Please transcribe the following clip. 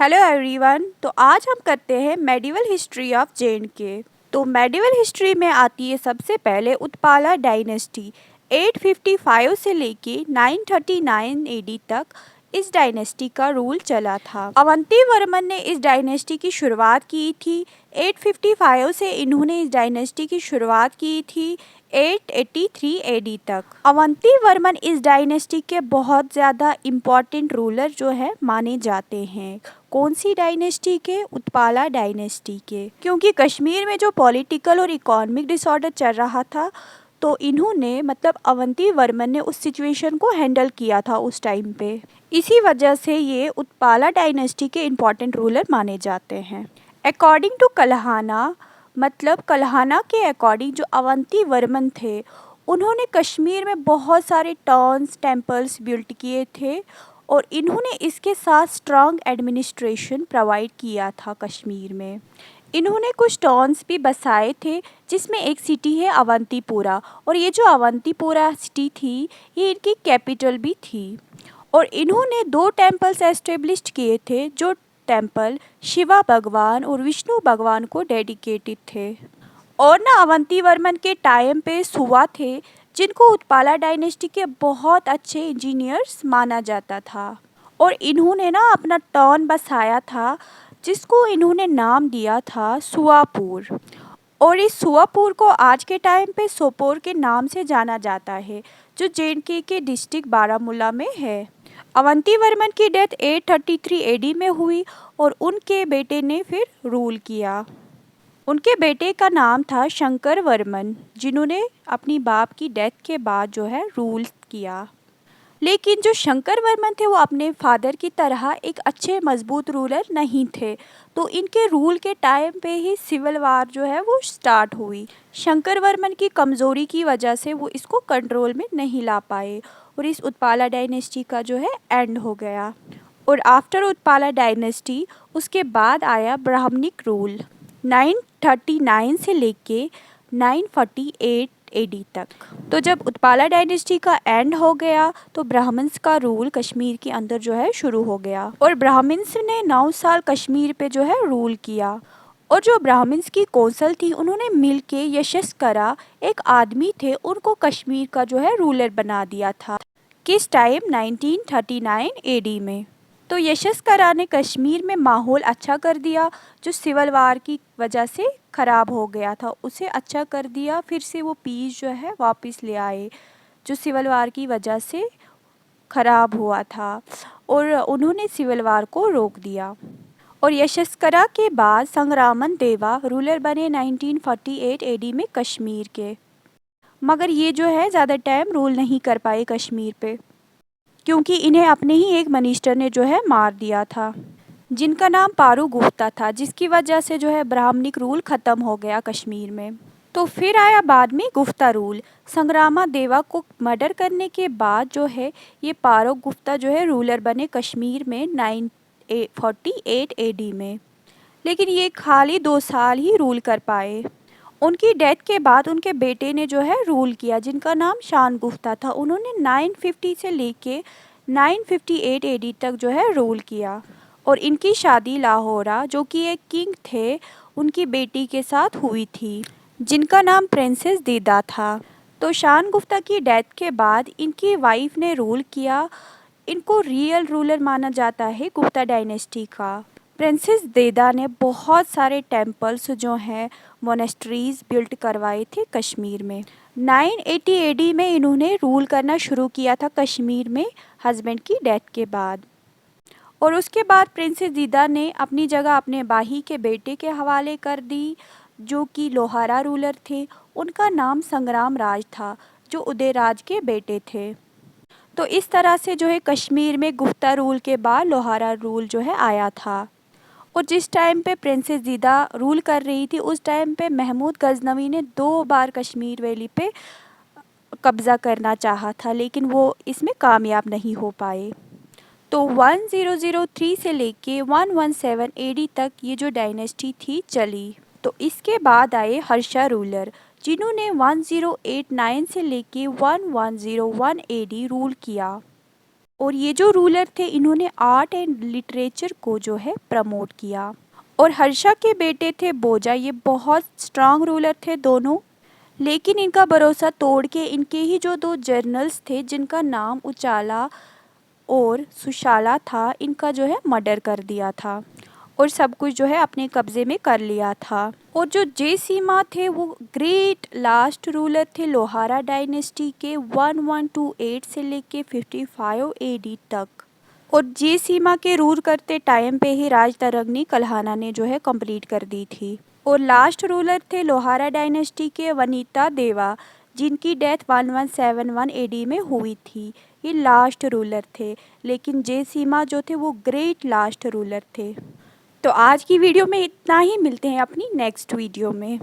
Hello everyone. तो आज हम करते हैं मेडिवल हिस्ट्री ऑफ जे.एंड.के। तो मेडिवल हिस्ट्री में आती है सबसे पहले उत्पाला डायनेस्टी। 855 से लेके 939 एडी तक इस डायनेस्टी का रूल चला था। अवंती वर्मन ने इस डायनेस्टी की शुरुआत की थी 855 से। इन्होंने इस डायनेस्टी की शुरुआत की थी 883 एडी तक। अवंती वर्मन इस डायनेस्टी के बहुत ज़्यादा इम्पॉर्टेंट रूलर जो है माने जाते हैं। कौन सी डायनेस्टी के? उत्पाला डायनेस्टी के। क्योंकि कश्मीर में जो पॉलिटिकल और इकोनॉमिक डिसऑर्डर चल रहा था, तो इन्होंने मतलब अवंती वर्मन ने उस सिचुएशन को हैंडल किया था उस टाइम पे। इसी वजह से ये उत्पाला डायनेस्टी के इम्पॉर्टेंट रूलर माने जाते हैं। अकॉर्डिंग टू कल्हाना, मतलब कल्हाना के अकॉर्डिंग जो अवंती वर्मन थे, उन्होंने कश्मीर में बहुत सारे टाउन्स टेम्पल्स बिल्ड किए थे और इन्होंने इसके साथ स्ट्रांग एडमिनिस्ट्रेशन प्रोवाइड किया था कश्मीर में। इन्होंने कुछ टाउन्स भी बसाए थे जिसमें एक सिटी है अवंतीपुरा, और ये जो अवंतीपुरा सिटी थी ये इनकी कैपिटल भी थी। और इन्होंने 2 टेम्पल्स एस्टेब्लिश किए थे जो टेम्पल शिवा भगवान और विष्णु भगवान को डेडिकेटेड थे। और ना अवंती वर्मन के टाइम पे सुवा थे जिनको उत्पाला डायनेस्टी के बहुत अच्छे इंजीनियर्स माना जाता था। और इन्होंने ना अपना टाउन बसाया था जिसको इन्होंने नाम दिया था सुवापुर। और इस सुवापुर को आज के टाइम पे सोपोर के नाम से जाना जाता है, जो जे.एंड.के के डिस्ट्रिक्ट बारामूला में है। अवंती वर्मन की डेथ 833 एडी में हुई और उनके बेटे ने फिर रूल किया। उनके बेटे का नाम था शंकर वर्मन, जिन्होंने अपनी बाप की डेथ के बाद जो है रूल किया। लेकिन जो शंकर वर्मन थे वो अपने फादर की तरह एक अच्छे मजबूत रूलर नहीं थे, तो इनके रूल के टाइम पे ही सिविल वार जो है वो स्टार्ट हुई। शंकर वर्मन की कमज़ोरी की वजह से वो इसको कंट्रोल में नहीं ला पाए और इस उत्पाला डायनेस्टी का जो है एंड हो गया। और आफ्टर उत्पाला डायनेस्टी उसके बाद आया ब्राह्मणिक रूल 939 से लेके 948 एडी तक। तो जब उत्पाला डायनेस्टी का एंड हो गया तो ब्राह्मण्स का रूल कश्मीर के अंदर जो है शुरू हो गया और ब्राह्मण्स ने 9 साल कश्मीर पे जो है रूल किया। और जो ब्राह्मण्स की कौंसल थी उन्होंने मिल के यशस्करा एक आदमी थे, उनको कश्मीर का जो है रूलर बना दिया था। किस टाइम? 1939 एडी में। तो यशस्करा ने कश्मीर में माहौल अच्छा कर दिया, जो सिविल वार की वजह से ख़राब हो गया था उसे अच्छा कर दिया। फिर से वो पीस जो है वापस ले आए जो सिविल वार की वजह से ख़राब हुआ था, और उन्होंने सिविल वार को रोक दिया। और यशस्करा के बाद संग्रामन देवा रूलर बने 1948 एडी में कश्मीर के। मगर ये जो है ज़्यादा टाइम रूल नहीं कर पाए कश्मीर पे, क्योंकि इन्हें अपने ही एक मिनिस्टर ने जो है मार दिया था जिनका नाम पारू गुप्ता था, जिसकी वजह से जो है ब्राह्मणिक रूल ख़त्म हो गया कश्मीर में। तो फिर आया बाद में गुप्ता रूल। संग्रामा देवा को मर्डर करने के बाद जो है ये पारू गुप्ता जो है रूलर बने कश्मीर में 948 एडी में। लेकिन ये खाली 2 साल ही रूल कर पाए। उनकी डेथ के बाद उनके बेटे ने जो है रूल किया जिनका नाम शान गुप्ता था। उन्होंने 950 से लेके 958 एडी तक जो है रूल किया। और इनकी शादी लाहौरा, जो कि एक किंग थे, उनकी बेटी के साथ हुई थी जिनका नाम प्रिंसेस दीदा था। तो शान गुप्ता की डेथ के बाद इनकी वाइफ ने रूल किया। इनको रियल रूलर माना जाता है गुप्ता डायनेस्टी का। प्रिंसेस देदा ने बहुत सारे टेम्पल्स जो हैं मोनेस्ट्रीज बिल्ड करवाए थे कश्मीर में। 980 एडी में इन्होंने रूल करना शुरू किया था कश्मीर में हस्बैंड की डेथ के बाद। और उसके बाद प्रिंसेस दीदा ने अपनी जगह अपने भाई के बेटे के हवाले कर दी, जो कि लोहारा रूलर थे। उनका नाम संग्राम राज था, जो उदय राज के बेटे थे। तो इस तरह से जो है कश्मीर में गुप्ता रूल के बाद लोहारा रूल जो है आया था। और जिस टाइम पे प्रिंसेस दीदा रूल कर रही थी उस टाइम पे महमूद गजनवी ने 2 बार कश्मीर वैली पे कब्ज़ा करना चाहा था, लेकिन वो इसमें कामयाब नहीं हो पाए। तो 1003 से लेके 117 एडी तक ये जो डायनेस्टी थी चली। तो इसके बाद आए हर्षा रूलर, जिन्होंने 1089 से लेके 1101 एडी रूल किया। और ये जो रूलर थे इन्होंने आर्ट एंड लिटरेचर को जो है प्रमोट किया। और हर्षा के बेटे थे बोजा, ये बहुत स्ट्रांग रूलर थे दोनों, लेकिन इनका भरोसा तोड़ के इनके ही जो दो जर्नल्स थे जिनका नाम उचाला और सुशाला था, इनका जो है मर्डर कर दिया था और सब कुछ जो है अपने कब्जे में कर लिया था। और जो जयसीमा थे वो ग्रेट लास्ट रूलर थे लोहारा डायनेस्टी के 1128 से लेके 55 एडी तक। और जयसीमा के रूल करते टाइम पे ही राजतरंगिणी कल्हाना ने जो है कंप्लीट कर दी थी। और लास्ट रूलर थे लोहारा डायनेस्टी के वनीता देवा, जिनकी डेथ 1171 एडी में हुई थी। ये लास्ट रूलर थे, लेकिन जयसीमा जो थे वो ग्रेट लास्ट रूलर थे। तो आज की वीडियो में इतना ही, मिलते हैं अपनी नेक्स्ट वीडियो में।